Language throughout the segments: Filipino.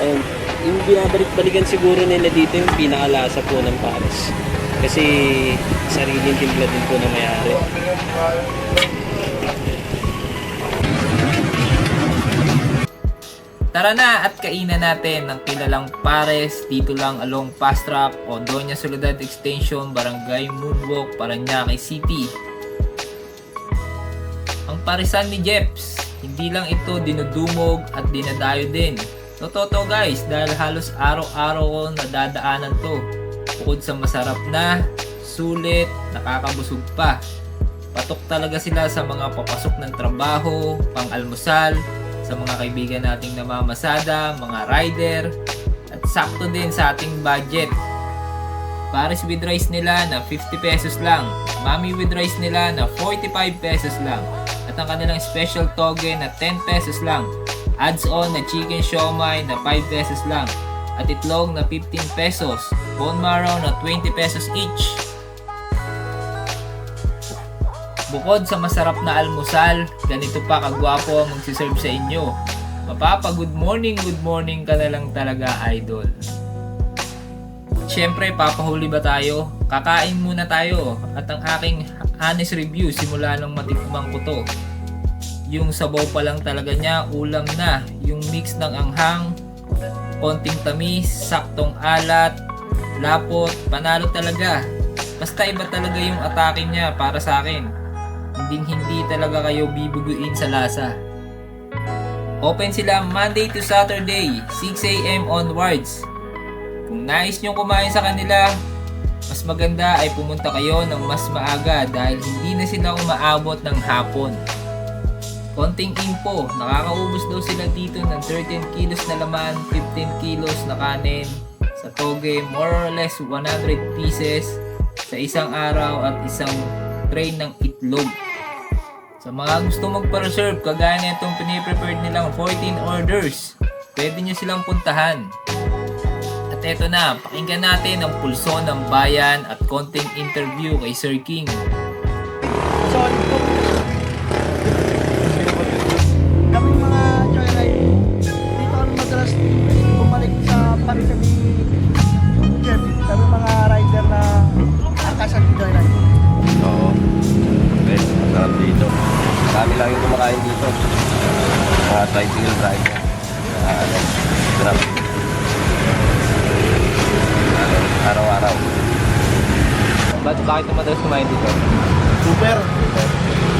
Ayun, yung binabalik-balikan siguro nila dito yung pinakalasa po ng pares. Kasi sariling timpla din po na may-ari. Tara na at kainan natin ng kilalang pares dito lang along Fast Track o Doña Soledad Extension, Barangay Moonwalk, Parañaque City. Ang paresan ni Jeps, hindi lang ito dinudumog at dinadayo din. Totoo guys, dahil halos araw-araw ko nadadaanan to. Bukod sa masarap na, sulit, nakakabusog pa. Patok talaga sila sa mga papasok ng trabaho, pang-almusal, sa mga kaibigan nating namamasada, mga rider, at sakto din sa ating budget. Pares with rice nila na 50 pesos lang, mami with rice nila na 45 pesos lang, at ang kanilang special toge na 10 pesos lang, adds on na chicken siomai na 5 pesos lang, at itlog na 15 pesos, bone marrow na 20 pesos each. Bukod sa masarap na almusal, ganito pa kagwapo ang magsiserve sa inyo. Mapapa good morning ka na lang talaga, idol. Siyempre, papahuli ba tayo? Kakain muna tayo at ang aking honest review simula nang matikman ko to. Yung sabaw pa lang talaga niya, ulam na. Yung mix ng anghang, konting tamis, saktong alat, lapot, panalo talaga. Basta iba talaga yung atake niya para sa akin. Hindi talaga kayo bibuguin sa lasa. Open sila Monday to Saturday, 6 AM onwards. Kung nais nyo kumain sa kanila, mas maganda ay pumunta kayo ng mas maaga dahil hindi na sila umaabot ng hapon. Konting info, nakakaubos daw sila dito ng 13 kilos na laman, 15 kilos na kanin. Sa toge, more or less 100 pieces sa isang araw at isang tray ng itlog. Sa mga gusto magpa-reserve, kagaya na itong piniprepared nilang 14 orders, pwede nyo silang puntahan. At eto na, pakinggan natin ang pulso ng bayan at konting interview kay Sir King. Kaming mga joyride, dito kami madalas bumalik sa parisan ni Jeff. Kami mga rider na akasan ni joyride. Oo. Okay, masarap dito. Marami lang yung kumakain dito. Mga tricycle driver. Grab. Araw-araw. Bakit madalas kumain dito? Super.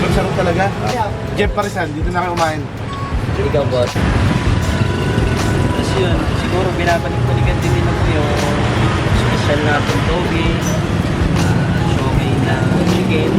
Masarap talaga. Jeff Parisan, dito na kayo kumain. Ikaw, boss. Tapos yun, siguro binabalik-balikan din nila po yung special na toge, siomai na chicken,